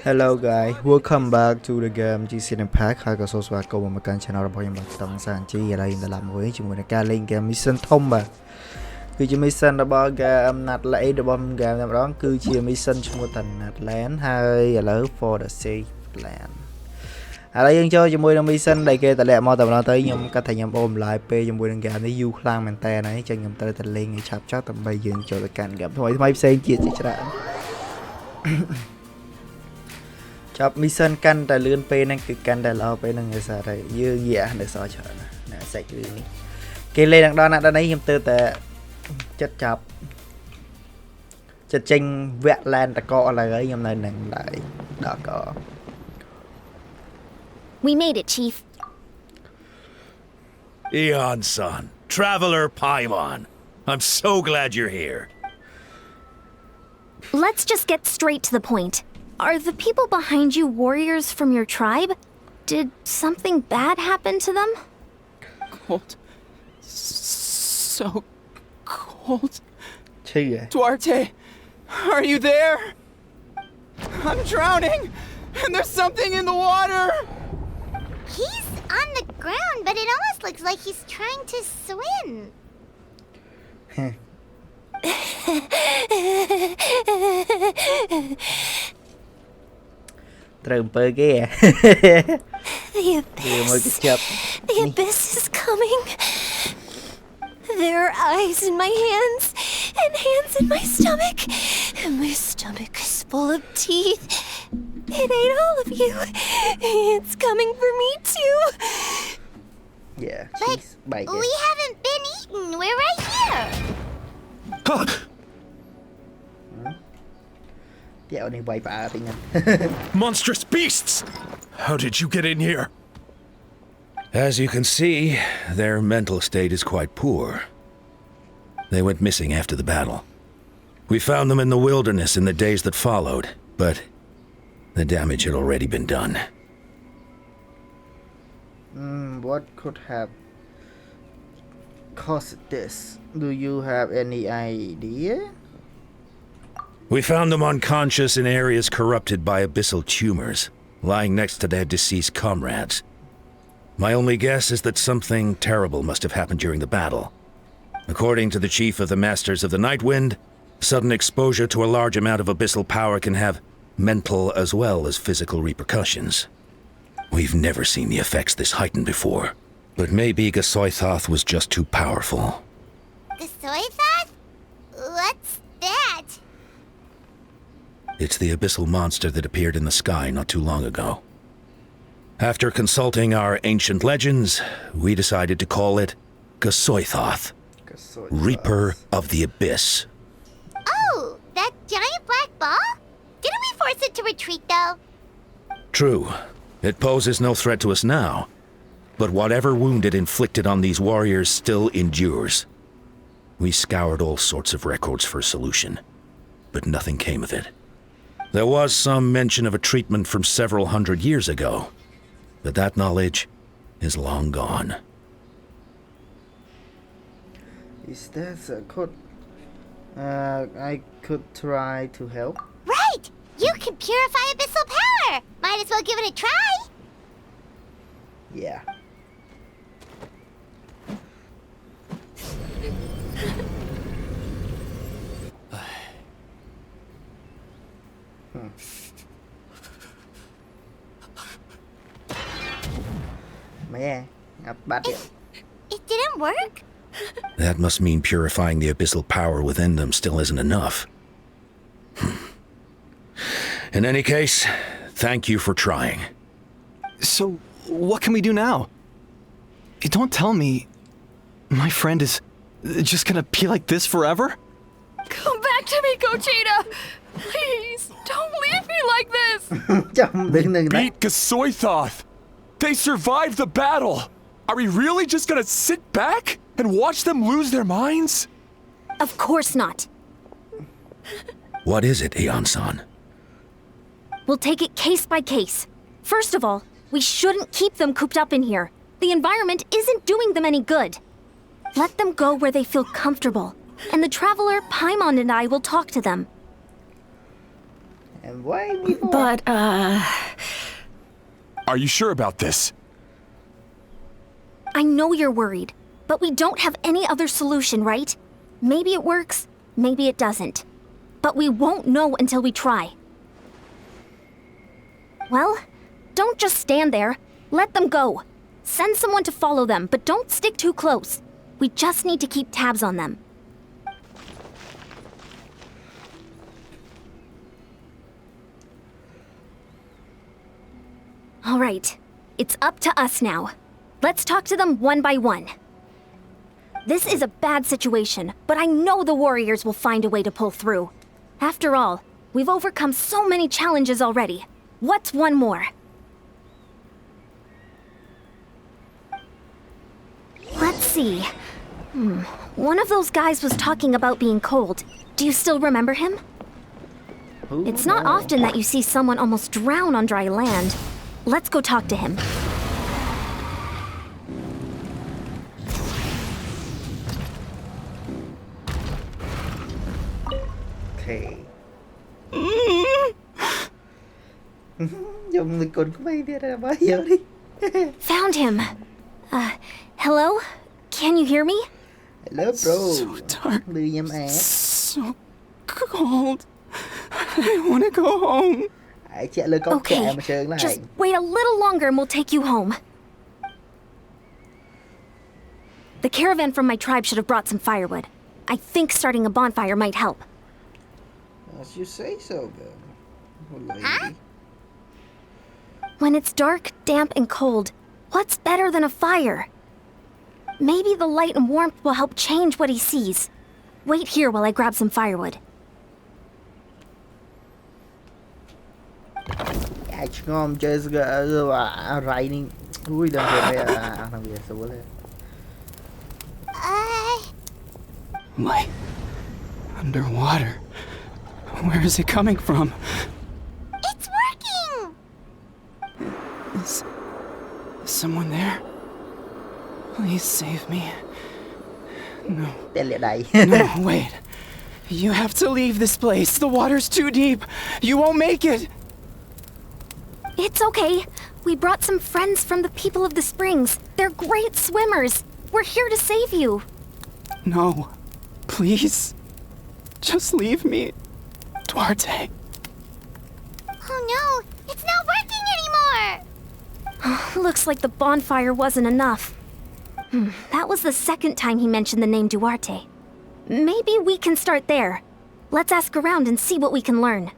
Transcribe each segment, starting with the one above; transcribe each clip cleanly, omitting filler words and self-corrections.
Hello guys, welcome back to the game Genshin Impact ហើយក៏សូមស្វាគមន៍មកកាន់ channel របស់ខ្ញុំបាទ Tong San YI ឥឡូវយើងដល់មួយជាមួយនឹងការលេង game mission ធំបាទគឺជា mission របស់ game Natland របស់ game តែម្ដងគឺជា mission ឈ្មោះថា Natland ហើយឥឡូវ for the safe land ឥឡូវយើងចូលជាមួយនឹង mission ដែលគេតម្លាក់មកតែម្ដងទៅខ្ញុំគិតថាខ្ញុំអូនម្លាយពេលជាមួយនឹង game នេះយូរខ្លាំងមែនតើហើយចឹងខ្ញុំត្រូវតែលេងឲ្យឆាប់ៗដើម្បីយើងចូលទៅកាន់ game ថ្មីផ្សេងទៀតជាច្រើន ចាប់ mission កាន់តែលឿនពេលហ្នឹងគឺកាន់តែល្អពេលហ្នឹងឯសារតែយើងនិយាយនៅសល់ច្រើនណាសាច់រឿងនេះគេលេងដល់ណាដល់នេះខ្ញុំទៅតែចិត្តចាប់ចិត្តចេញវគ្គឡានតកឥឡូវហើយខ្ញុំនៅនឹងឡើយដល់ក We made it, Chief. Eon-san, Traveler Paimon. I'm so glad you're here. Let's just get straight to the point. Are the people behind you warriors from your tribe? Did something bad happen to them? Cold. So cold. Duarte, are you there? I'm drowning, and there's something in the water. He's on the ground, but it almost looks like he's trying to swim. The abyss is coming. There are eyes in my hands, and hands in my stomach, and my stomach is full of teeth. It ate all of you. It's coming for me too. Yeah, but we haven't been eaten. We're right here. Monstrous beasts! How did you get in here? As you can see, their mental state is quite poor. They went missing after the battle. We found them in the wilderness in the days that followed, but the damage had already been done. What could have caused this? Do you have any idea? We found them unconscious in areas corrupted by abyssal tumors, lying next to their deceased comrades. My only guess is that something terrible must have happened during the battle. According to the chief of the Masters of the Nightwind, sudden exposure to a large amount of abyssal power can have mental as well as physical repercussions. We've never seen the effects this heightened before, but maybe Gasoithoth was just too powerful. Gasoithoth? What's that? It's the abyssal monster that appeared in the sky not too long ago. After consulting our ancient legends, we decided to call it Gasoithoth, Reaper of the Abyss. Oh, that giant black ball? Didn't we force it to retreat, though? True. It poses no threat to us now, but whatever wound it inflicted on these warriors still endures. We scoured all sorts of records for a solution, but nothing came of it. There was some mention of a treatment from several hundred years ago, but that knowledge is long gone. Is that a code? I could try to help. Right! You can purify abyssal power! Might as well give it a try! Yeah. Man, it didn't work? That must mean purifying the abyssal power within them still isn't enough. In any case, thank you for trying. So, what can we do now? Don't tell me my friend is just gonna be like this forever? Come back to me, Gogeta! Please, don't leave me like this! Beat Gasoithoth! They survived the battle! Are we really just gonna sit back and watch them lose their minds? Of course not. What is it, Eon-san? We'll take it case by case. First of all, we shouldn't keep them cooped up in here. The environment isn't doing them any good. Let them go where they feel comfortable, and the Traveler, Paimon, and I will talk to them. And why me for? But, Are you sure about this? I know you're worried, but we don't have any other solution, right? Maybe it works, maybe it doesn't. But we won't know until we try. Well, don't just stand there. Let them go. Send someone to follow them, but don't stick too close. We just need to keep tabs on them. All right, it's up to us now. Let's talk to them one by one. This is a bad situation, but I know the warriors will find a way to pull through. After all, we've overcome so many challenges already. What's one more? Let's see. One of those guys was talking about being cold. Do you still remember him? It's not often that you see someone almost drown on dry land. Let's go talk to him. Okay. Dùng người con của mày đi ra bao giờ đi. Found him. Hello? Can you hear me? Hello bro. so dark. Lư nhâm á. So cold. I want to go home. Hãy chạy lời con trẻ Okay, mà sướng lại. just wait a little longer and we'll take you home. The caravan from my tribe should have brought some firewood. I think starting a bonfire might help. As you say so, girl. Oh, lady. Huh? When it's dark, damp, and cold, what's better than a fire? Maybe the light and warmth will help change what he sees. Wait here while I grab some firewood. Ngon chơi raining. Ui đừng về thằng Việt số lên. Light. Underwater. Where is it coming from? It's working! Is someone there? Please save me. No. Tên lệ đầy. No, wait. You have to leave this place. The water's too deep. You won't make it. It's okay. We brought some friends from the people of the springs. They're great swimmers. We're here to save you. No. Please. Just leave me. Duarte. Oh no, it's not working anymore! Looks like the bonfire wasn't enough. That was the second time he mentioned the name Duarte. Maybe we can start there. Let's ask around and see what we can learn.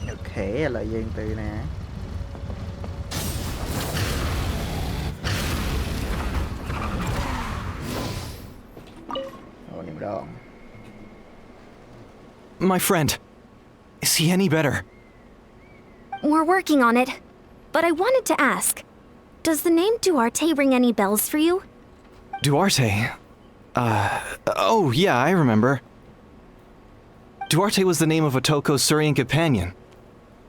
Okay, là dân từ nè. Ồ, niệm đòn. My friend, is he any better? We're working on it. But I wanted to ask, does the name Duarte ring any bells for you? Duarte? Oh yeah, I remember. Duarte was the name of Otoko's Syrian companion.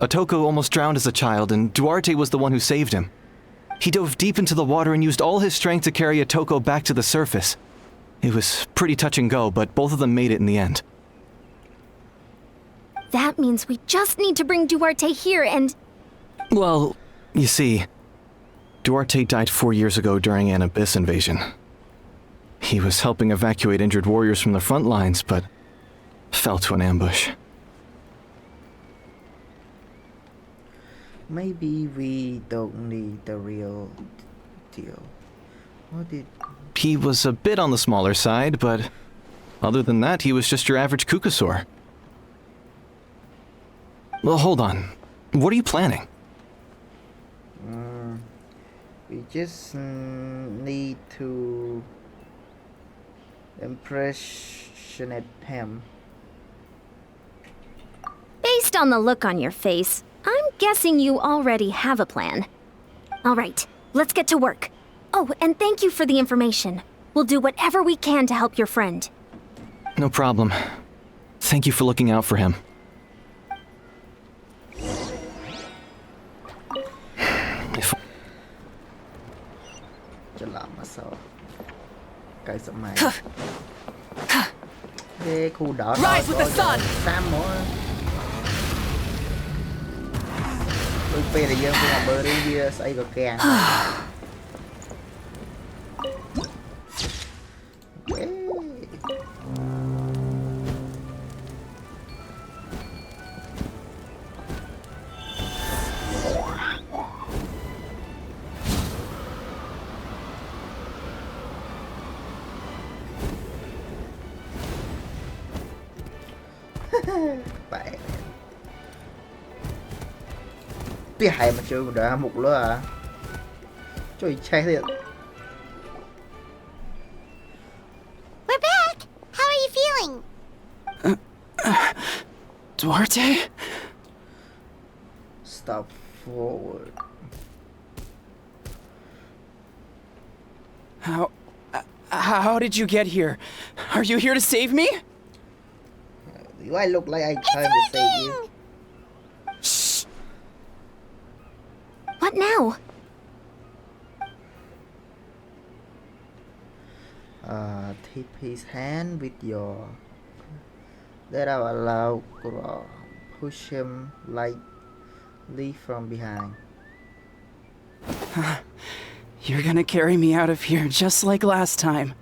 Otoko almost drowned as a child, and Duarte was the one who saved him. He dove deep into the water and used all his strength to carry Otoko back to the surface. It was pretty touch and go, but both of them made it in the end. That means we just need to bring Duarte here and... Well, you see, Duarte died 4 years ago during an abyss invasion. He was helping evacuate injured warriors from the front lines, but fell to an ambush. Maybe we don't need the real deal. What did... He was a bit on the smaller side, but other than that, he was just your average Kukasaur. Well, hold on. What are you planning? We just need to impressionate him. Based on the look on your face, I'm guessing you already have a plan. All right, let's get to work. Oh, and thank you for the information. We'll do whatever we can to help your friend. No problem. Thank you for looking out for him. If Cho làm mà sao? Cái sợ mày. Ê, khu đỏ Rise with the sun. Sam more. Đôi phe là dân của bờ đi kia xây vào kèn. Vậy tiếc hay mà chơi một đá mục nữa à chơi chay thiệt. We're back! How are you feeling? Duarte? Stop forward. How did you get here? Are you here to save me? Do I look like I trying to save you? Shh. What now? Tip his hand with your. That I allow push him lightly from behind. You're gonna carry me out of here just like last time.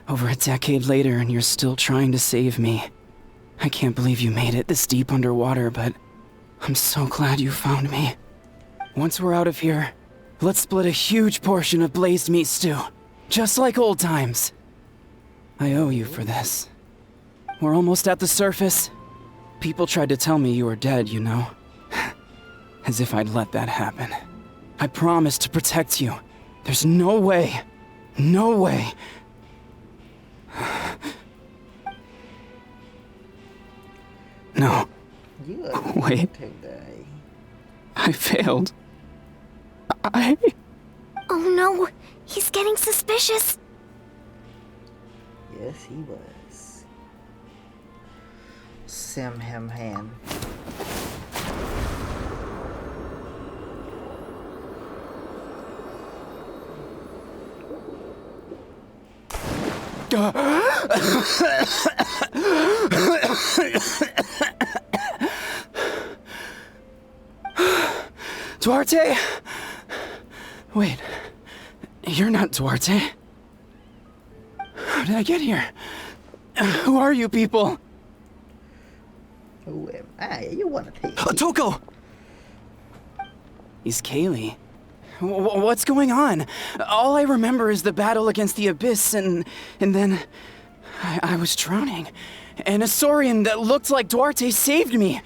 Over a decade later and you're still trying to save me. I can't believe you made it this deep underwater, but I'm so glad you found me. Once we're out of here, let's split a huge portion of blazed meat stew, just like old times. I owe you for this. We're almost at the surface. People tried to tell me you were dead, you know. As if I'd let that happen. I promised to protect you. There's no way. No way. No. Wait. I failed. Oh no, he's getting suspicious. Yes, he was. Sam ham hand. Duarte? Wait, you're not Duarte. How did I get here? Who are you people? Who am I? You wanna take me? Toko! He's Kaylee. What's going on? All I remember is the battle against the Abyss and then I was drowning. And a Saurian that looked like Duarte saved me.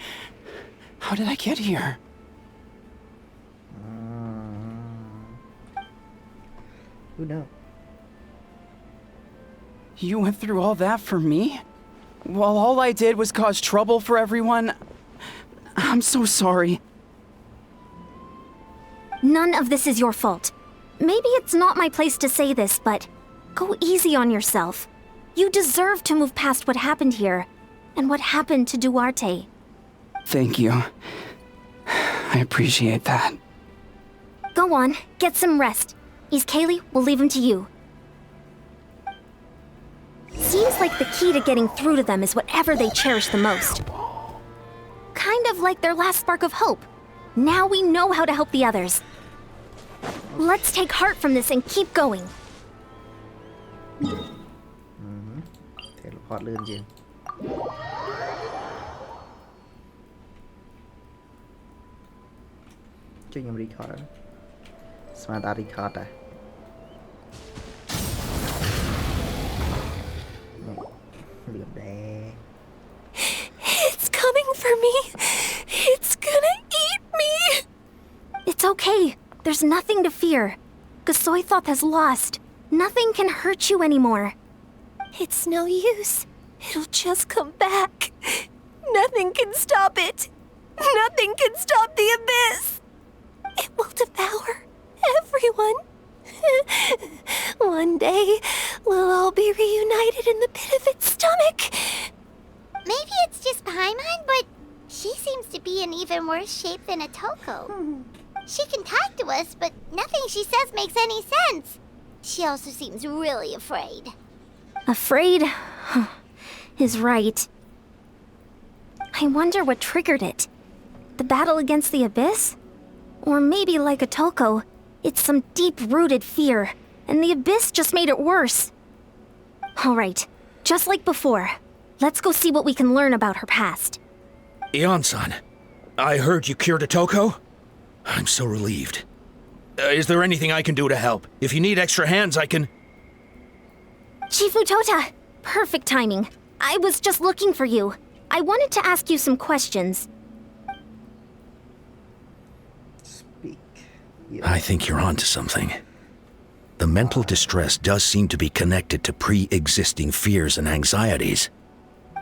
How did I get here? Who knows? You went through all that for me? While all I did was cause trouble for everyone? I'm so sorry. None of this is your fault. Maybe it's not my place to say this, but go easy on yourself. You deserve to move past what happened here, and what happened to Duarte. Thank you. I appreciate that. Go on, get some rest. East Kaylee, we'll leave him to you. Seems like the key to getting through to them is whatever they cherish the most. Kind of like their last spark of hope. Now we know how to help the others. Let's take heart from this and keep going. Teleport lên chứ. Cho nhầm record đó. Smart record à. Liệm đè. It's coming for me. It's gonna eat me. It's okay. There's nothing to fear. Gasoithoth has lost. Nothing can hurt you anymore. It's no use. It'll just come back. Nothing can stop it. Nothing can stop the abyss. It will devour everyone. One day, we'll all be reunited in the pit of its stomach. Maybe it's just Paimon, but she seems to be in even worse shape than Atoko. She can talk to us, but nothing she says makes any sense. She also seems really afraid. Afraid? Is right. I wonder what triggered it. The battle against the Abyss? Or maybe like a Toko, it's some deep-rooted fear, and the Abyss just made it worse. Alright, just like before, let's go see what we can learn about her past. Ion-san, I heard you cured a Toko? I'm so relieved. Is there anything I can do to help? If you need extra hands, I can... Chief Mutota, perfect timing. I was just looking for you. I wanted to ask you some questions. Speak. I think you're onto something. The mental distress does seem to be connected to pre-existing fears and anxieties.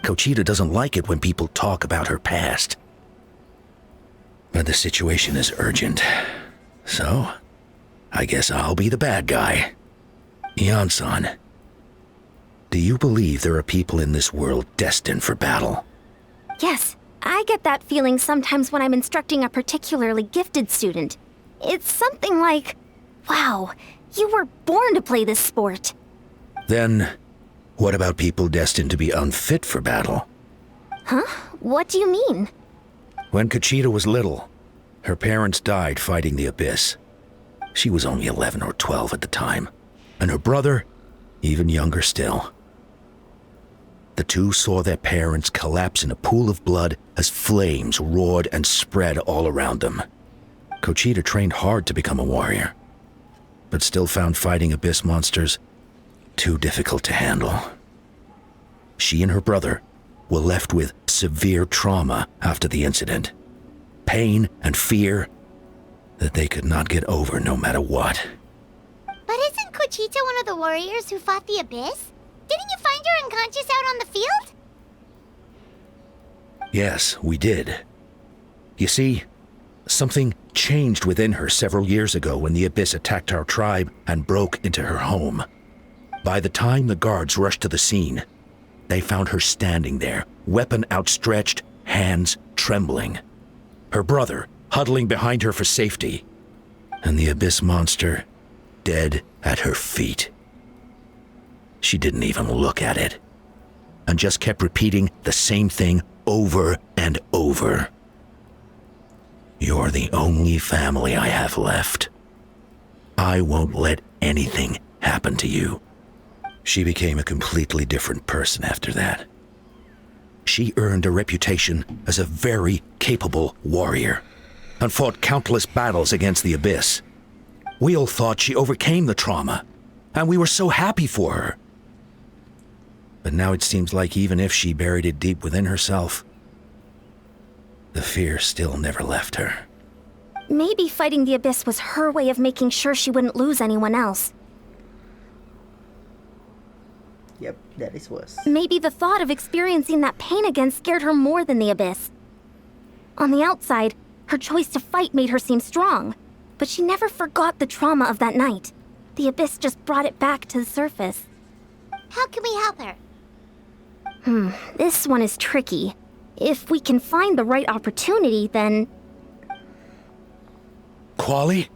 Kochita doesn't like it when people talk about her past. But the situation is urgent. So, I guess I'll be the bad guy. Ion-san, do you believe there are people in this world destined for battle? Yes, I get that feeling sometimes when I'm instructing a particularly gifted student. It's something like, wow, you were born to play this sport. Then, what about people destined to be unfit for battle? Huh? What do you mean? When Kochita was little, her parents died fighting the Abyss. She was only 11 or 12 at the time, and her brother, even younger still. The two saw their parents collapse in a pool of blood as flames roared and spread all around them. Kochita trained hard to become a warrior, but still found fighting Abyss monsters too difficult to handle. She and her brother were left with severe trauma after the incident. Pain and fear that they could not get over no matter what. But isn't Kochita one of the warriors who fought the Abyss? Didn't you find her unconscious out on the field? Yes, we did. You see, something changed within her several years ago when the Abyss attacked our tribe and broke into her home. By the time the guards rushed to the scene, they found her standing there, weapon outstretched, hands trembling. Her brother huddling behind her for safety, and the Abyss monster dead at her feet. She didn't even look at it, and just kept repeating the same thing over and over. You're the only family I have left. I won't let anything happen to you. She became a completely different person after that. She earned a reputation as a very capable warrior, and fought countless battles against the Abyss. We all thought she overcame the trauma, and we were so happy for her. But now it seems like even if she buried it deep within herself, the fear still never left her. Maybe fighting the Abyss was her way of making sure she wouldn't lose anyone else. Yep, that is worse. Maybe the thought of experiencing that pain again scared her more than the Abyss. On the outside, her choice to fight made her seem strong, but she never forgot the trauma of that night. The Abyss just brought it back to the surface. How can we help her? This one is tricky. If we can find the right opportunity, then... Quali?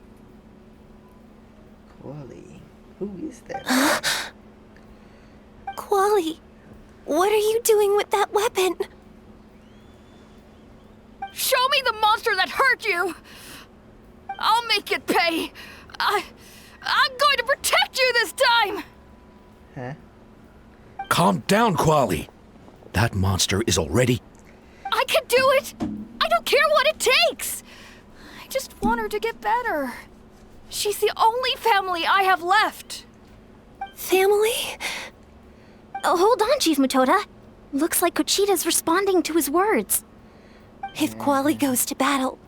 Quali? Who is that? Quali, what are you doing with that weapon? Show me the monster that hurt you! I'll make it pay! I'm going to protect you this time! Huh? Calm down, Quali. That monster is already... I can do it! I don't care what it takes! I just want her to get better. She's the only family I have left. Family? Oh, hold on, Chief Mutota. Looks like Kochita's responding to his words. If Quali goes to battle,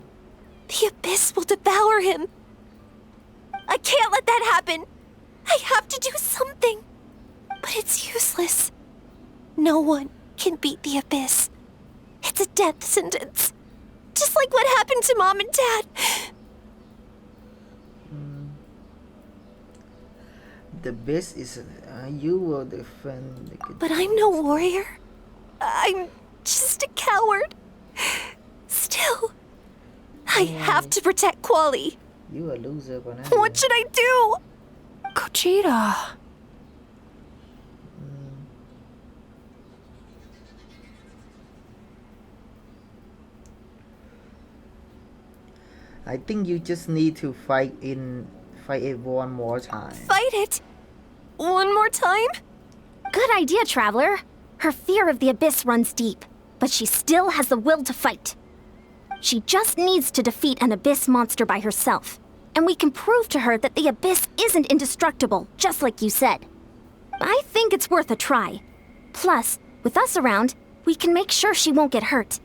the Abyss will devour him. I can't let that happen. I have to do something. But it's useless. No one can beat the Abyss. It's a death sentence. Just like what happened to Mom and Dad. The best is you will defend the... But I'm no warrior. I'm just a coward. Still, I have to protect Quali. You a loser, but What should I do? Conchita. I think you just need to fight it one more time. Fight it! One more time? Good idea, Traveler. Her fear of the abyss runs deep, but she still has the will to fight. She just needs to defeat an abyss monster by herself, and we can prove to her that the abyss isn't indestructible, just like you said. I think it's worth a try. Plus, with us around, we can make sure she won't get hurt.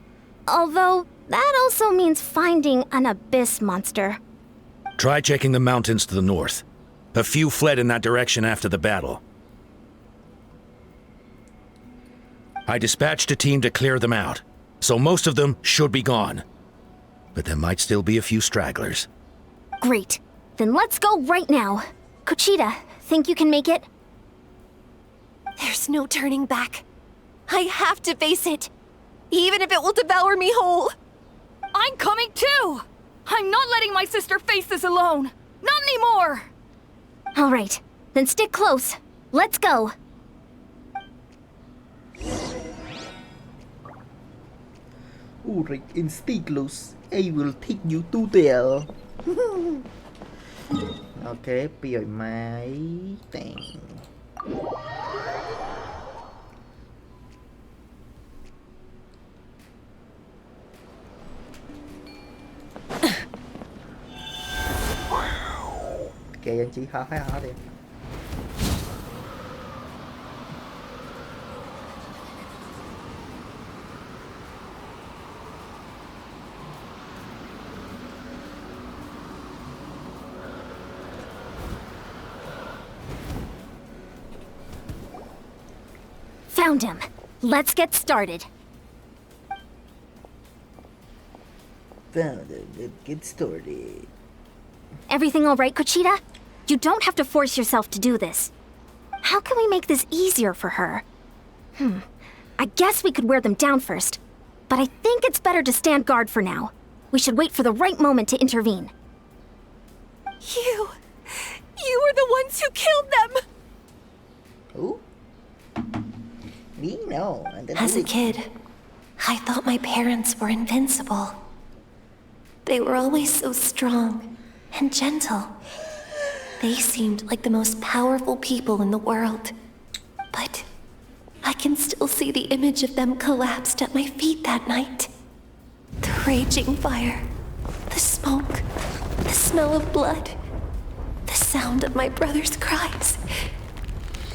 Although, that also means finding an abyss monster. Try checking the mountains to the north. A few fled in that direction after the battle. I dispatched a team to clear them out, so most of them should be gone. But there might still be a few stragglers. Great. Then let's go right now. Conchita, think you can make it? There's no turning back. I have to face it, even if it will devour me whole. I'm coming too! I'm not letting my sister face this alone! Not anymore! All right, then stick close. Let's go. Ulrich Instinct I will take you to there. Ok, bây máy tiền. Kìa anh chị hả phải hả đi. Found him. Let's get started. Found him. Let's get started. Everything all right, Conchita? You don't have to force yourself to do this. How can we make this easier for her? I guess we could wear them down first, but I think it's better to stand guard for now. We should wait for the right moment to intervene. You were the ones who killed them! Who? Me? No. As a kid, I thought my parents were invincible. They were always so strong and gentle. They seemed like the most powerful people in the world. But I can still see the image of them collapsed at my feet that night. The raging fire, the smoke, the smell of blood, the sound of my brother's cries.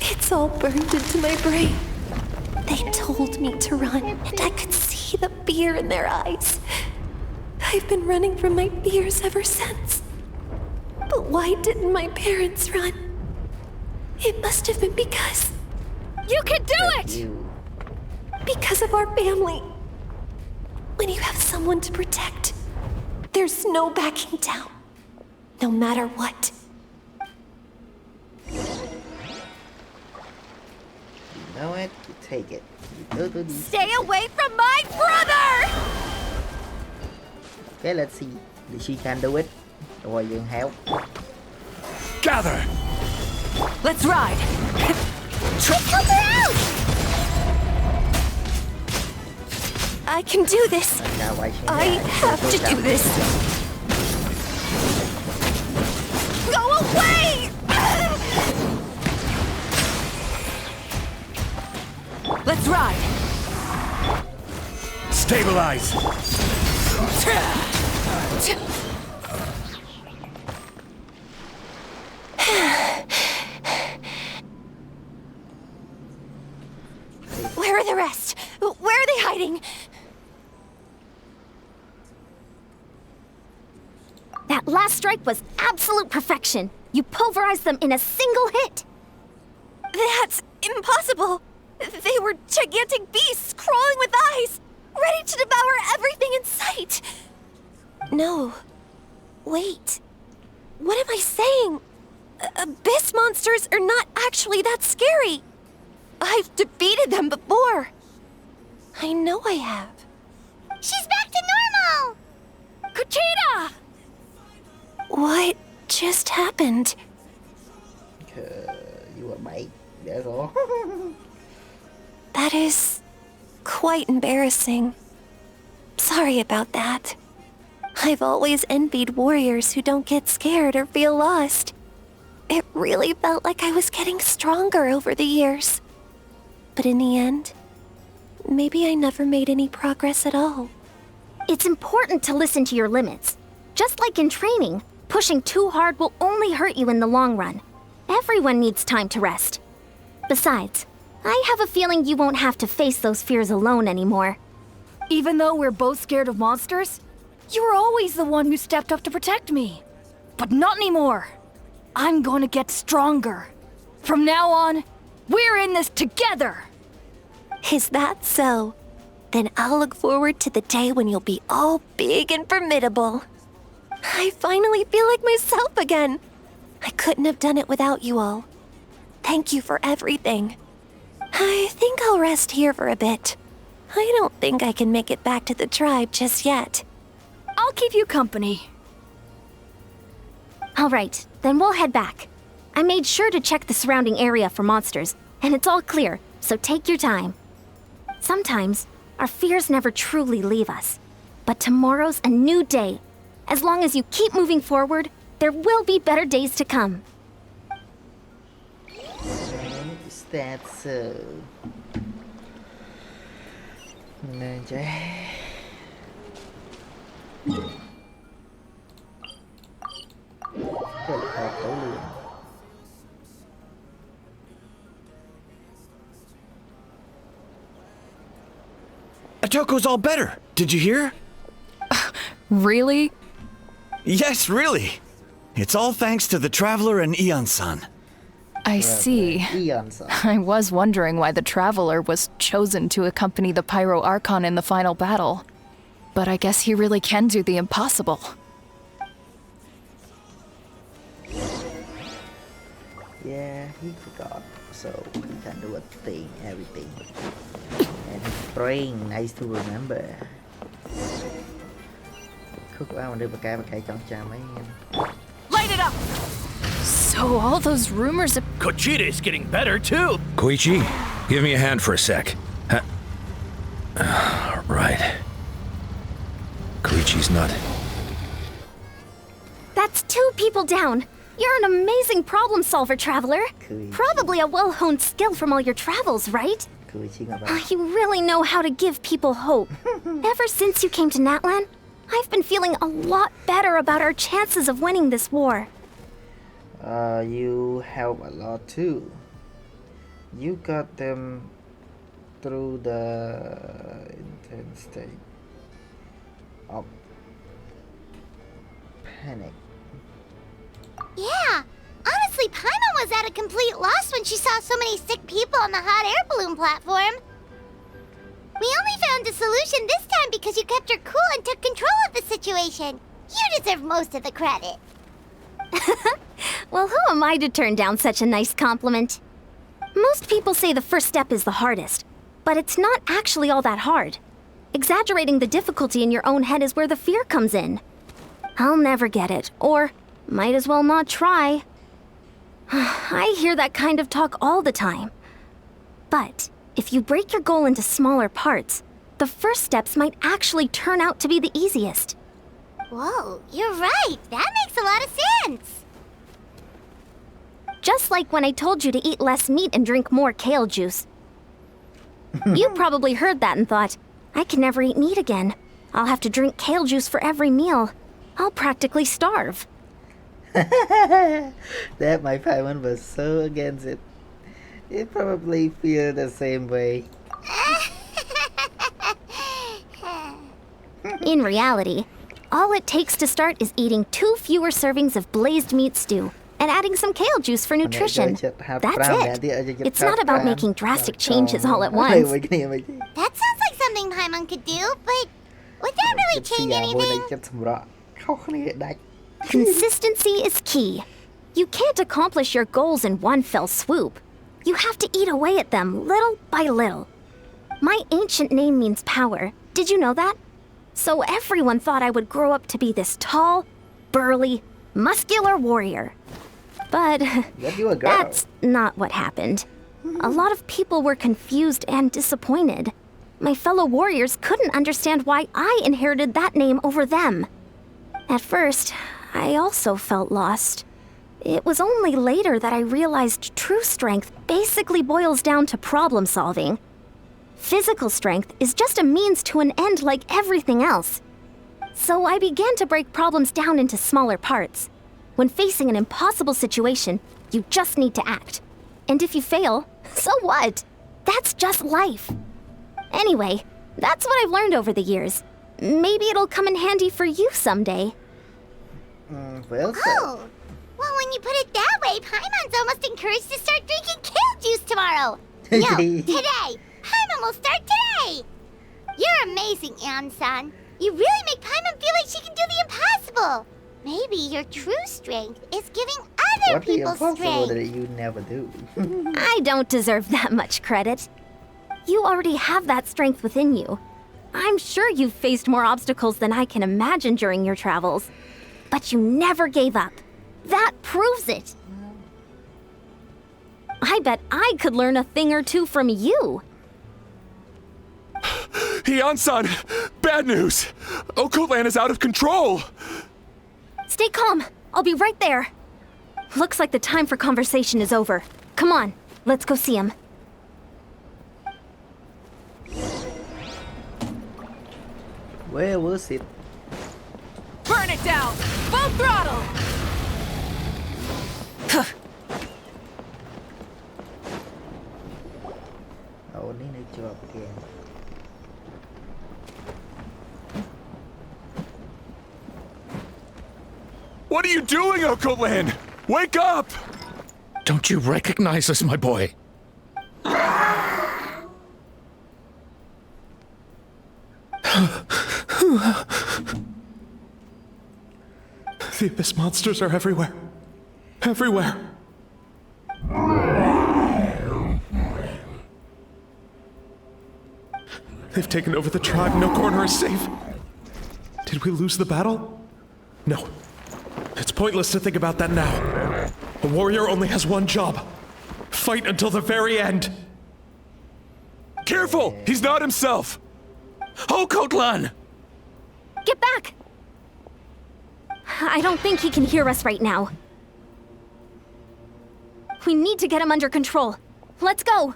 It's all burned into my brain. They told me to run, and I could see the fear in their eyes. I've been running from my fears ever since. But why didn't my parents run? It must have been because... You can do it! Because of our family. When you have someone to protect, there's no backing down. No matter what. You know it, you take it. You Stay away from my brother! Okay, let's see if she can do it. Or you help. Gather! Let's ride! Help her out! I can do this. I have to do this. Go away! Let's ride! Stabilize! Where are the rest? Where are they hiding? That last strike was absolute perfection. You pulverized them in a single hit. That's impossible. They were gigantic beasts crawling with eyes, ready to devour everything in sight. No. Wait. What am I saying? Abyss monsters are not actually that scary. I've defeated them before. I know I have. She's back to normal! Conchita! What just happened? You are bait. That's all. That is quite embarrassing. Sorry about that. I've always envied warriors who don't get scared or feel lost. It really felt like I was getting stronger over the years. But in the end, maybe I never made any progress at all. It's important to listen to your limits. Just like in training, pushing too hard will only hurt you in the long run. Everyone needs time to rest. Besides, I have a feeling you won't have to face those fears alone anymore. Even though we're both scared of monsters, you were always the one who stepped up to protect me. But not anymore. I'm going to get stronger. From now on, we're in this together. Is that so? Then I'll look forward to the day when you'll be all big and formidable. I finally feel like myself again. I couldn't have done it without you all. Thank you for everything. I think I'll rest here for a bit. I don't think I can make it back to the tribe just yet. I'll keep you company. All right, then we'll head back. I made sure to check the surrounding area for monsters, and it's all clear, so take your time. Sometimes, our fears never truly leave us. But tomorrow's a new day. As long as you keep moving forward, there will be better days to come. Is that so? Nè chứ. Hộp tấu liền. Atoko's all better. Did you hear? Really? Yes, really. It's all thanks to the Traveler and Eon-san. I see. I was wondering why the Traveler was chosen to accompany the Pyro Archon in the final battle. But I guess he really can do the impossible. Yeah, he forgot. So he can do a thing, everything. And his brain, nice to remember. Light it up! So all those rumors of Kochide's getting better too. Koichi, give me a hand for a sec. Right. Koichi's not... That's 2 people down. You're an amazing problem solver, Traveler. Probably a well-honed skill from all your travels, right? You really know how to give people hope. Ever since you came to Natlan, I've been feeling a lot better about our chances of winning this war. You help a lot too. You got them through the intense state of panic. Yeah, honestly, Paimon was at a complete loss when she saw so many sick people on the hot air balloon platform. We only found a solution this time because you kept her cool and took control of the situation. You deserve most of the credit. Well, who am I to turn down such a nice compliment? Most people say the first step is the hardest, but it's not actually all that hard. Exaggerating the difficulty in your own head is where the fear comes in. I'll never get it, or might as well not try. I hear that kind of talk all the time. But if you break your goal into smaller parts, the first steps might actually turn out to be the easiest. Whoa, you're right. That makes a lot of sense. Just like when I told you to eat less meat and drink more kale juice. You probably heard that and thought, I can never eat meat again. I'll have to drink kale juice for every meal. I'll practically starve. That my Paimon was so against it. You probably feel the same way. In reality, all it takes to start is eating 2 fewer servings of blazed meat stew and adding some kale juice for nutrition. That's it. It's not about making drastic changes all at once. That sounds like something Paimon could do, but would that really change anything? Consistency is key. You can't accomplish your goals in one fell swoop. You have to eat away at them little by little. My ancient name means power. Did you know that? So everyone thought I would grow up to be this tall, burly, muscular warrior. But Yep, you a girl. that's not what happened. A lot of people were confused and disappointed. My fellow warriors couldn't understand why I inherited that name over them. At first, I also felt lost. It was only later that I realized true strength basically boils down to problem solving. Physical strength is just a means to an end like everything else. So I began to break problems down into smaller parts. When facing an impossible situation, you just need to act. And if you fail, so what? That's just life. Anyway, that's what I've learned over the years. Maybe it'll come in handy for you someday. Well said. Oh, well, when you put it that way, Paimon's almost encouraged to start drinking kale juice tomorrow. No, today. Paimon will start today. You're amazing, An-san. You really make Paimon feel like she can do the impossible. Maybe your true strength is giving other What the people impossible strength. that you never do? I don't deserve that much credit. You already have that strength within you. I'm sure you've faced more obstacles than I can imagine during your travels. But you never gave up. That proves it. I bet I could learn a thing or two from you. An-san, bad news. Occult Land is out of control. Stay calm. I'll be right there. Looks like the time for conversation is over. Come on, let's go see him. Where was it? Burn it down! Full throttle! Oh, need a job again. What are you doing, Occult Land? Wake up! Don't you recognize us, my boy? The Abyss monsters are everywhere. Everywhere. They've taken over the tribe. No corner is safe. Did we lose the battle? No. It's pointless to think about that now. A warrior only has one job. Fight until the very end. Careful! He's not himself! Okotlan! Get back! I don't think he can hear us right now. We need to get him under control. Let's go!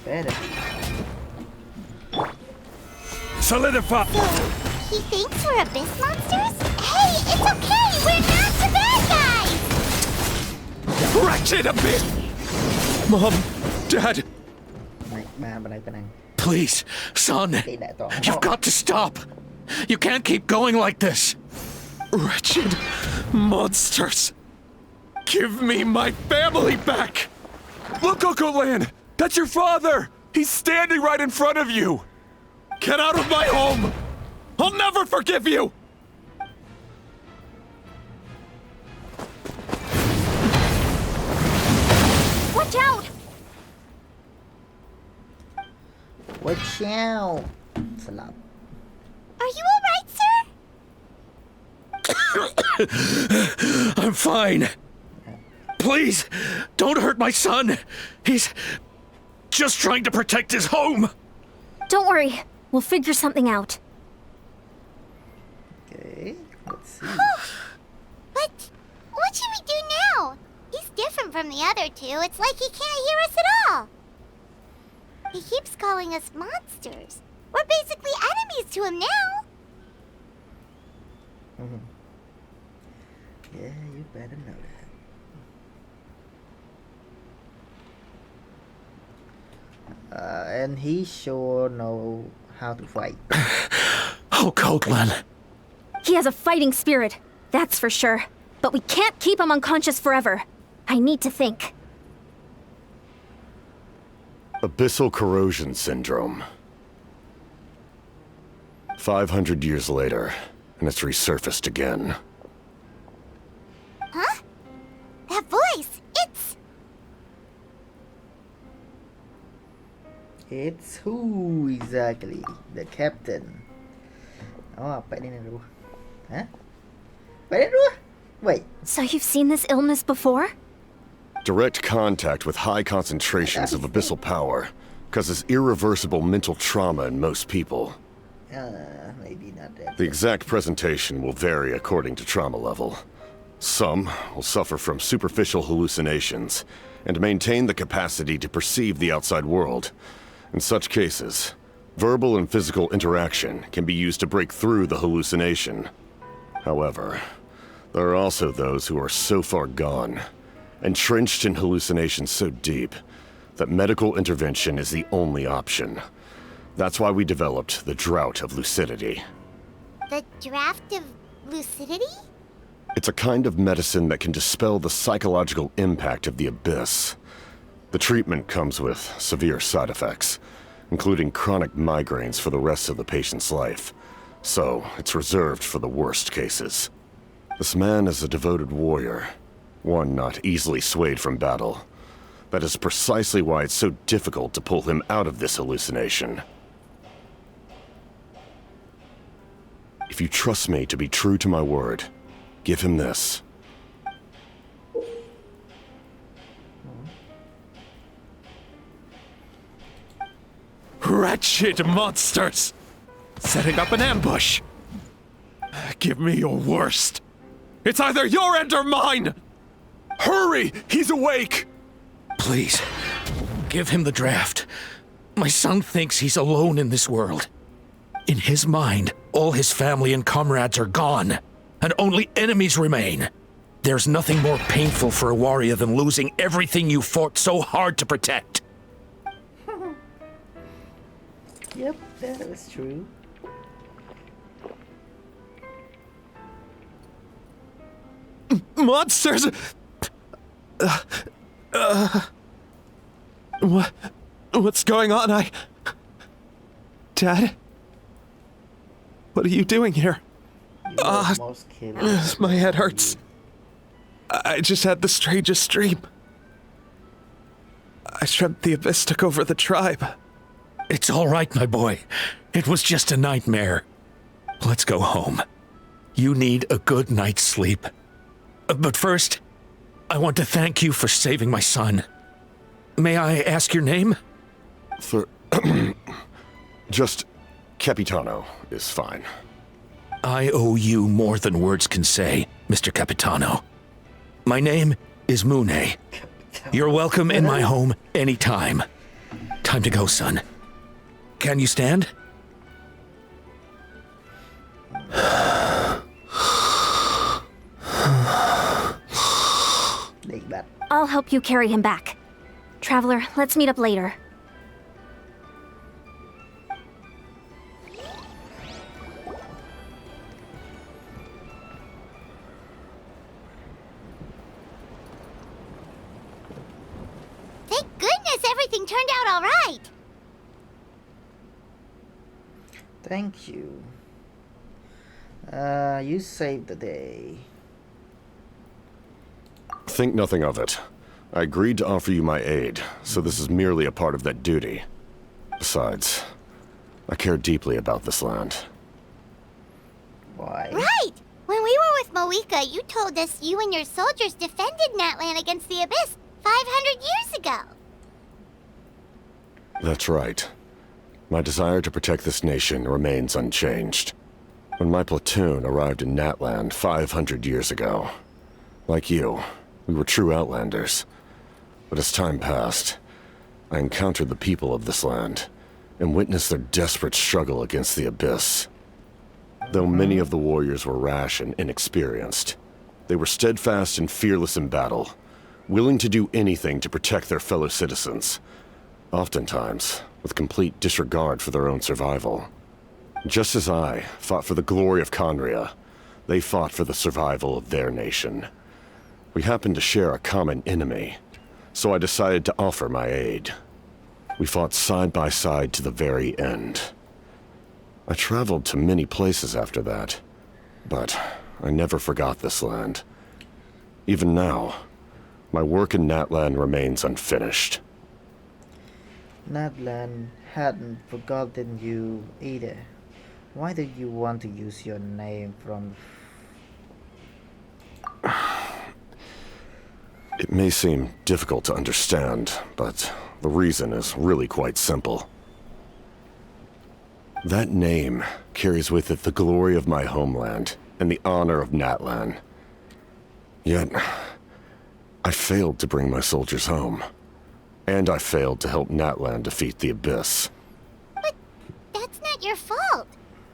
Better. Solidify! He thinks we're Abyss monsters? Hey, it's okay! We're not the bad guys! Wretched Abyss! Mom, Dad, Này, ba bên đây bên này. please, son, Đi lại tỏ. you've got to stop. You can't keep going like this. Wretched monsters! Give me my family back! Look, Okolan! That's your father! He's standing right in front of you! Get out of my home! I'll never forgive you! Watch out! Watch out. Slap. Are you alright, sir? I'm fine. Please, don't hurt my son. He's just trying to protect his home. Don't worry. We'll figure something out. Okay, let's see. But what should we do now? He's different from the other two. It's like he can't hear us at all. He keeps calling us monsters. We're basically enemies to him now. Yeah, you better know that. And he sure know how to fight. Oh, Coatlan. He has a fighting spirit, that's for sure. But we can't keep him unconscious forever. I need to think. Abyssal corrosion syndrome. 500 years later, and it's resurfaced again. Huh? That voice, It's who exactly? The captain. Oh, apa ini dulu? Hah? Apa ini dulu? Wait. So you've seen this illness before? Direct contact with high concentrations of abyssal power causes irreversible mental trauma in most people. Maybe not that. The exact presentation will vary according to trauma level. Some will suffer from superficial hallucinations and maintain the capacity to perceive the outside world. In such cases, verbal and physical interaction can be used to break through the hallucination. However, there are also those who are so far gone, entrenched in hallucinations so deep, that medical intervention is the only option. That's why we developed the Drought of Lucidity. The Draft of Lucidity? It's a kind of medicine that can dispel the psychological impact of the Abyss. The treatment comes with severe side effects, including chronic migraines for the rest of the patient's life. So, it's reserved for the worst cases. This man is a devoted warrior, one not easily swayed from battle. That is precisely why it's so difficult to pull him out of this hallucination. If you trust me to be true to my word, give him this. Wretched monsters! Setting up an ambush! Give me your worst. It's either your end or mine! Hurry! He's awake! Please, give him the draft. My son thinks he's alone in this world. In his mind, all his family and comrades are gone, and only enemies remain. There's nothing more painful for a warrior than losing everything you fought so hard to protect. Yep, that is true. Monsters! What's going on? Dad? What are you doing here? My head hurts. I just had the strangest dream. I dreamt the Abyss took over the tribe. It's all right, my boy. It was just a nightmare. Let's go home. You need a good night's sleep. But first, I want to thank you for saving my son. May I ask your name? Just Capitano is fine. I owe you more than words can say, Mr. Capitano. My name is Mune. You're welcome in my home anytime. Time to go, son. Can you stand? I'll help you carry him back. Traveler, let's meet up later. Thank goodness everything turned out all right. Thank you. You saved the day. Think nothing of it. I agreed to offer you my aid, so this is merely a part of that duty. Besides, I care deeply about this land. Why? Right! When we were with Moika, you told us you and your soldiers defended Natlan against the Abyss 500 years ago. That's right. My desire to protect this nation remains unchanged. When my platoon arrived in Natland 500 years ago, like you, we were true outlanders. But as time passed, I encountered the people of this land and witnessed their desperate struggle against the Abyss. Though many of the warriors were rash and inexperienced, they were steadfast and fearless in battle, willing to do anything to protect their fellow citizens, oftentimes with complete disregard for their own survival. Just as I fought for the glory of Conria, they fought for the survival of their nation. We happened to share a common enemy, so I decided to offer my aid. We fought side by side to the very end. I traveled to many places after that, but I never forgot this land. Even now, my work in Natlan remains unfinished. Natlan hadn't forgotten you either. Why do you want to use your name from... It may seem difficult to understand, but the reason is really quite simple. That name carries with it the glory of my homeland and the honor of Natlan. Yet, I failed to bring my soldiers home. And I failed to help Natlan defeat the Abyss. But that's not your fault.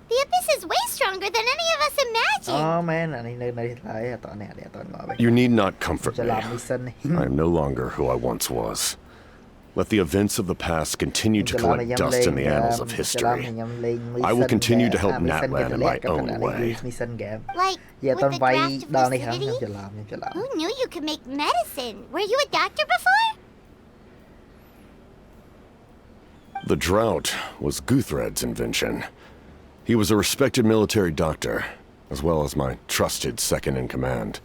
The Abyss is way stronger than any of us imagined. Oh man, anh nơi này lại tao nè để tao ngồi vậy. You need not comfort Cho me. làm mission này. I am no longer who I once was. Let the events of the past continue to Cho làm collect nhầm dust in the lên, annals of cho làm history. nhầm lên I will mission continue to kìa. help Mission Natlan kìa, in lẹ my cái own phần này way. mission kìa. Like, Giờ with tao the vay graft of đo này hả? lucidity? Cho làm. Who knew you could make medicine? Were you a doctor before? The drought was Guthred's invention. He was a respected military doctor, as well as my trusted second-in-command.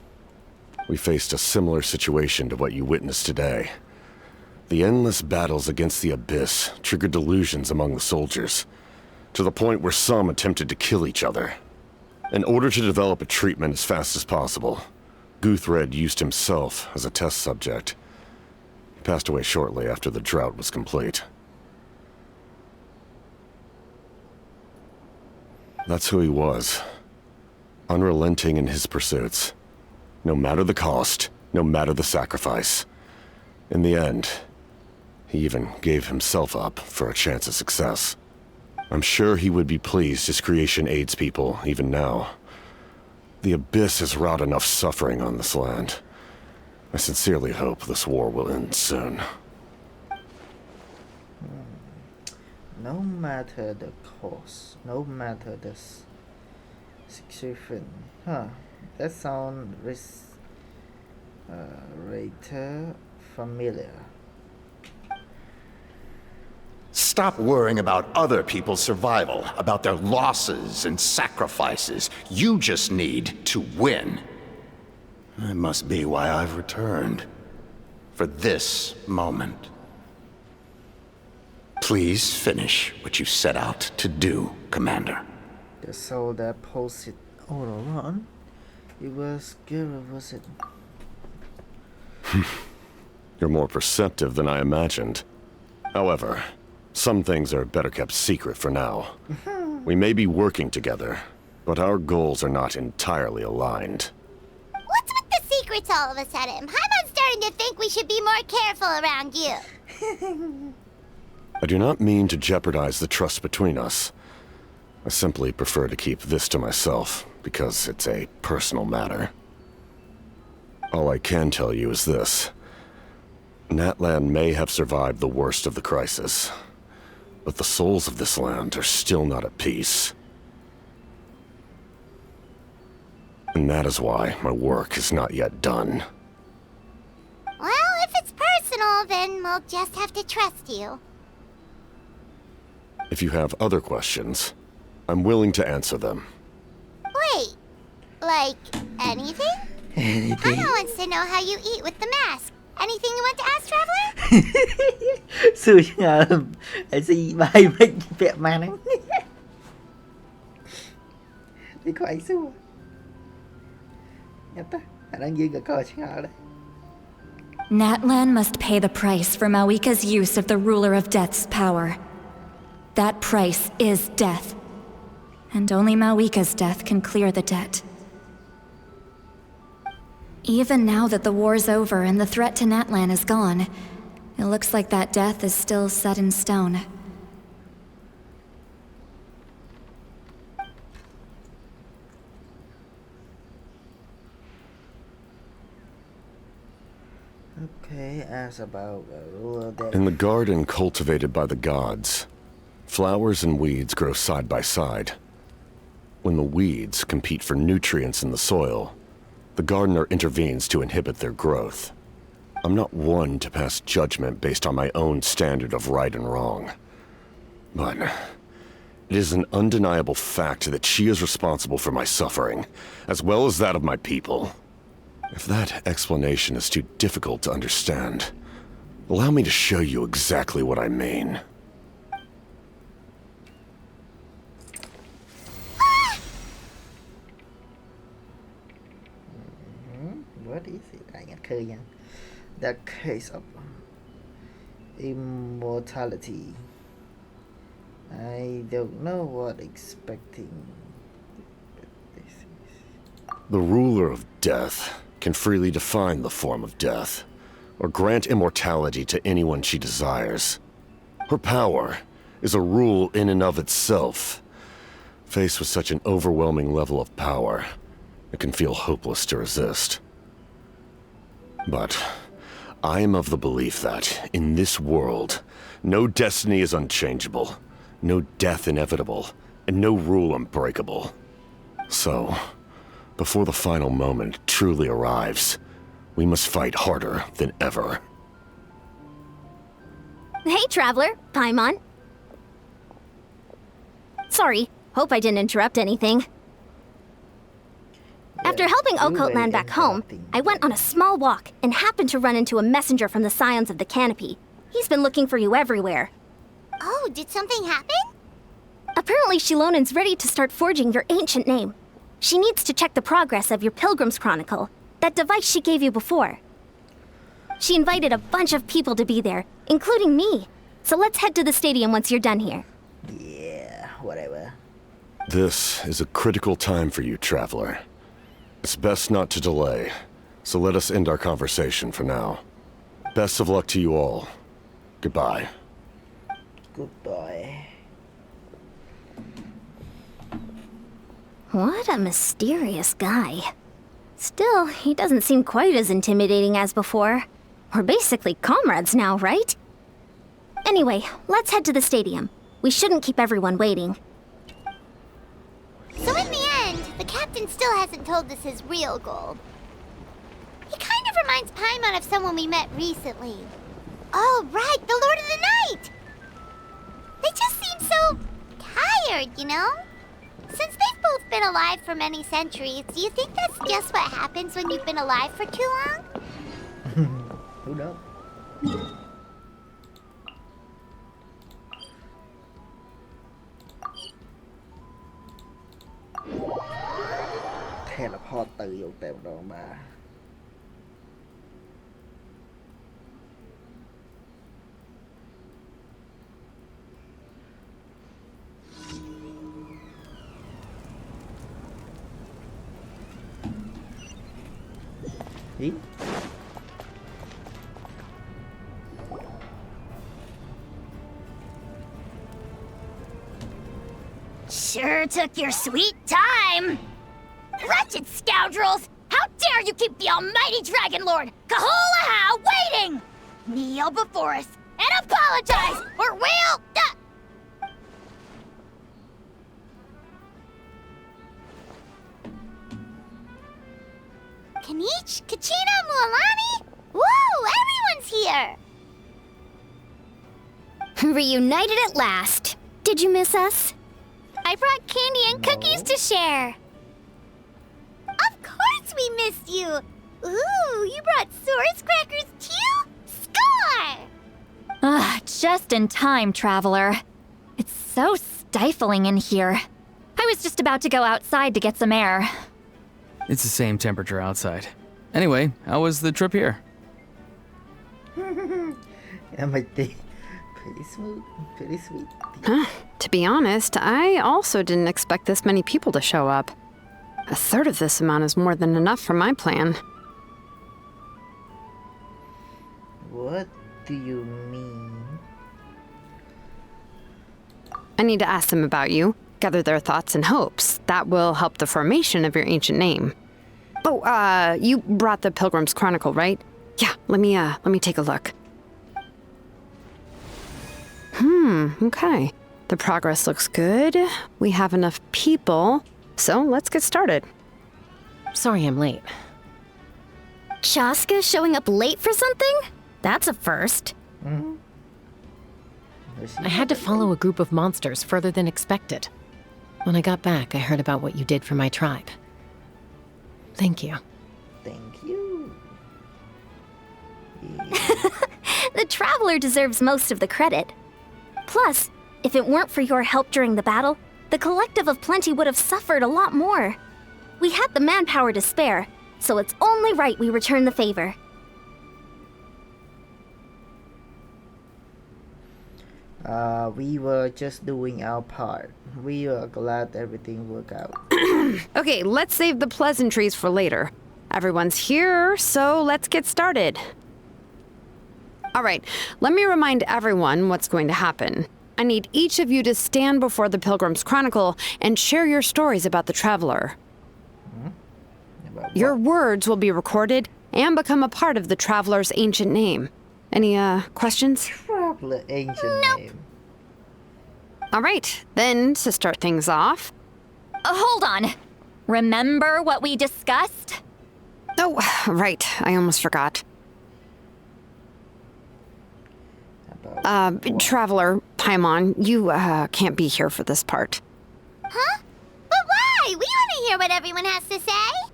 We faced a similar situation to what you witnessed today. The endless battles against the Abyss triggered delusions among the soldiers, to the point where some attempted to kill each other. In order to develop a treatment as fast as possible, Guthred used himself as a test subject. He passed away shortly after the drought was complete. That's who he was. Unrelenting in his pursuits. No matter the cost, no matter the sacrifice. In the end, he even gave himself up for a chance at success. I'm sure he would be pleased his creation aids people, even now. The Abyss has wrought enough suffering on this land. I sincerely hope this war will end soon. No matter the cost, no matter the situation. Huh, that sounds rather familiar. Stop worrying about other people's survival, about their losses and sacrifices. You just need to win. That must be why I've returned. For this moment. Please finish what you set out to do, Commander. The soul that posted all around. It was good, was it? You're more perceptive than I imagined. However, some things are better kept secret for now. We may be working together, but our goals are not entirely aligned. What's with the secrets all of a sudden? I'm starting to think we should be more careful around you. I do not mean to jeopardize the trust between us. I simply prefer to keep this to myself, because it's a personal matter. All I can tell you is this. Natlan may have survived the worst of the crisis, but the souls of this land are still not at peace. And that is why my work is not yet done. Well, if it's personal, then we'll just have to trust you. If you have other questions, I'm willing to answer them. Wait, like anything? Anything? Hana wants to know how you eat with the mask. Anything you want to ask, Traveler? Xưa ngờ ai xì bay mấy vẹn mà nè. Đi có ai xưa. Nhặt ta, anh đang dương cờ chứ ngờ đấy. Natlan must pay the price for Mawika's use of the Ruler of Death's power. That price is death. And only Mawika's death can clear the debt. Even now that the war's over and the threat to Natlan is gone, it looks like that death is still set in stone. Okay, as about ruler death. In the garden cultivated by the gods, flowers and weeds grow side by side. When the weeds compete for nutrients in the soil, the gardener intervenes to inhibit their growth. I'm not one to pass judgment based on my own standard of right and wrong. But it is an undeniable fact that she is responsible for my suffering, as well as that of my people. If that explanation is too difficult to understand, allow me to show you exactly what I mean. What is it? I can't nha. The case of immortality. I don't know what expecting. The ruler of death can freely define the form of death, or grant immortality to anyone she desires. Her power is a rule in and of itself. Faced with such an overwhelming level of power, it can feel hopeless to resist. But I am of the belief that, in this world, no destiny is unchangeable, no death inevitable, and no rule unbreakable. So, before the final moment truly arrives, we must fight harder than ever. Hey, Traveler. Paimon. Sorry, hope I didn't interrupt anything. After helping Okot land back home, I went on a small walk and happened to run into a messenger from the Scions of the Canopy. He's been looking for you everywhere. Oh, did something happen? Apparently Shilonen's ready to start forging your ancient name. She needs to check the progress of your Pilgrim's Chronicle, that device she gave you before. She invited a bunch of people to be there, including me. So let's head to the stadium once you're done here. Yeah, whatever. This is a critical time for you, Traveler. It's best not to delay, so let us end our conversation for now. Best of luck to you all. Goodbye. Goodbye. What a mysterious guy. Still, he doesn't seem quite as intimidating as before. We're basically comrades now, right? Anyway, let's head to the stadium. We shouldn't keep everyone waiting. So in the end, the captain still hasn't told us his real goal. He kind of reminds Paimon of someone we met recently. Oh, right, the Lord of the Night! They just seem so tired, you know? Since they've both been alive for many centuries, do you think that's just what happens when you've been alive for too long? Who knows? Teleport ទៅយកតែម្ដងបាទ Ý. Sure took your sweet time. Wretched scoundrels! How dare you keep the almighty Dragon Lord, Kahulaha, waiting! Kneel before us and apologize, or we'll... Kanich, Kachina, Mualani? Woo, everyone's here! Reunited at last. Did you miss us? I brought candy and cookies to share. Of course we missed you! Ooh, you brought Source crackers too? Score! Ah, just in time, Traveler. It's so stifling in here. I was just about to go outside to get some air. It's the same temperature outside. Anyway, how was the trip here? Pretty smooth, pretty sweet. To be honest, I also didn't expect this many people to show up. A third of this amount is more than enough for my plan. What do you mean? I need to ask them about you, gather their thoughts and hopes. That will help the formation of your ancient name. Oh, you brought the Pilgrim's Chronicle, right? Yeah, let me take a look. Okay. The progress looks good. We have enough people, so let's get started. Sorry I'm late. Chaska showing up late for something? That's a first. I had to follow a group of monsters further than expected. When I got back, I heard about what you did for my tribe. Thank you. Thank you. The Traveler deserves most of the credit. Plus, if it weren't for your help during the battle, the Collective of Plenty would have suffered a lot more. We had the manpower to spare, so it's only right we return the favor. We were just doing our part. We were glad everything worked out. Okay, let's save the pleasantries for later. Everyone's here, so let's get started. All right, let me remind everyone what's going to happen. I need each of you to stand before the Pilgrim's Chronicle and share your stories about the traveler. Your words will be recorded and become a part of the traveler's ancient name. Any, questions? Traveler ancient name. All right, then to start things off. Hold on. Remember what we discussed? Oh, right, I almost forgot. Traveler, Paimon, you, can't be here for this part. Huh? But why? We want to hear what everyone has to say.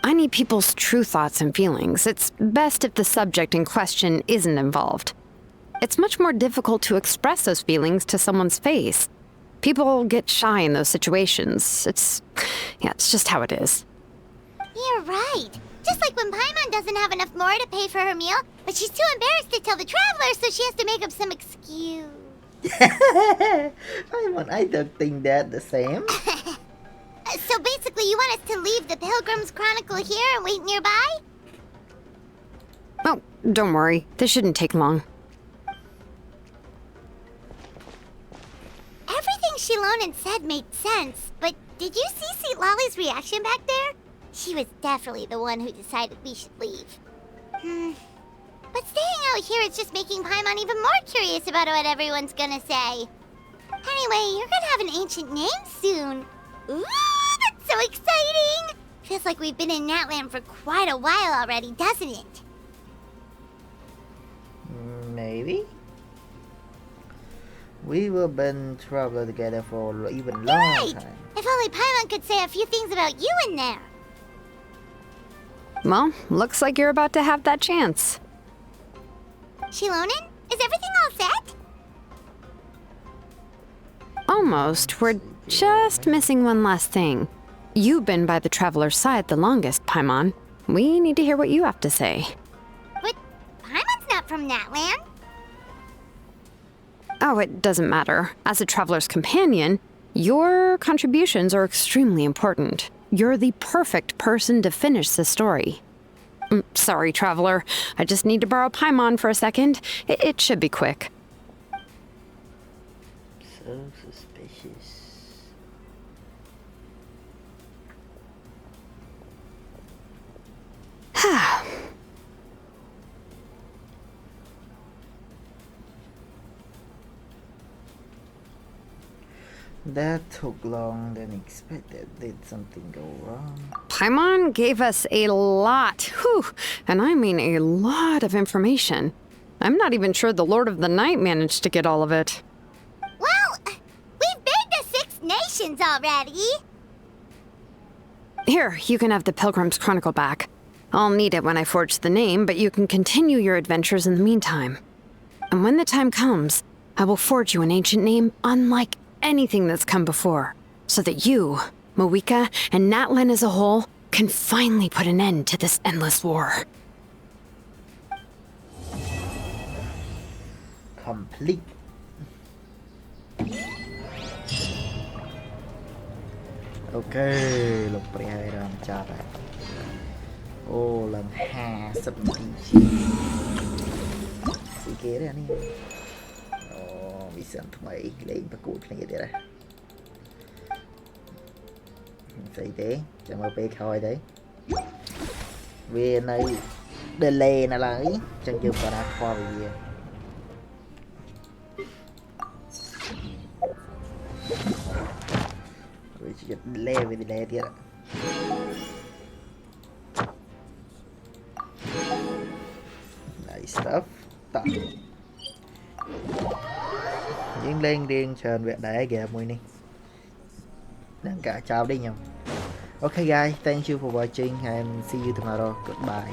I need people's true thoughts and feelings. It's best if the subject in question isn't involved. It's much more difficult to express those feelings to someone's face. People get shy in those situations. It's just how it is. You're right. Just like when Paimon doesn't have enough more to pay for her meal, but she's too embarrassed to tell the traveler, so she has to make up some excuse. Paimon, I don't think that the same. So basically, you want us to leave the Pilgrim's Chronicle here and wait nearby? Oh, don't worry. This shouldn't take long. Everything Shilonen said made sense, but did you see Sweet Lolly's reaction back there? She was definitely the one who decided we should leave. But staying out here is just making Paimon even more curious about what everyone's gonna say. Anyway, you're gonna have an ancient name soon. Ooh, that's so exciting! Feels like we've been in Natland for quite a while already, doesn't it? Maybe. We will been traveling together for even long time. If only Paimon could say a few things about you in there. Well, looks like you're about to have that chance. Shilonen, is everything all set? Almost. We're just missing one last thing. You've been by the traveler's side the longest, Paimon. We need to hear what you have to say. But Paimon's not from Natland. Oh, it doesn't matter. As a traveler's companion, your contributions are extremely important. You're the perfect person to finish the story. Sorry, traveler. I just need to borrow Paimon for a second. It should be quick. So suspicious. That took long than expected. Did something go wrong? Paimon gave us a lot, and I mean a lot of information. I'm not even sure the Lord of the Night managed to get all of it. Well, we've been to 6 nations already. Here, you can have the Pilgrim's Chronicle back. I'll need it when I forge the name, but you can continue your adventures in the meantime. And when the time comes, I will forge you an ancient name unlike anything that's come before, so that you, Mawika, and Natlan as a whole can finally put an end to this endless war. Complete. Okay, lục 12 rồi chào bạn. Ô lần 50 chi. Gì kế đây anh? Mission ថ្មីលេងប្រកួតគ្នាទៀតហ៎ស្អីទេចាំមើលពេលក្រោយទៅវានៅ delay នៅឡើយអញ្ចឹងយើងក៏ដាក់ខលវាវាជា delay វា delay ទៀត nice stuff តោះយើងលេងរៀងច្រើនវគ្គដែរហ្គេមមួយនេះនឹងកាចោលនេះខ្ញុំ Okay guys, thank you for watching and see you tomorrow. Goodbye.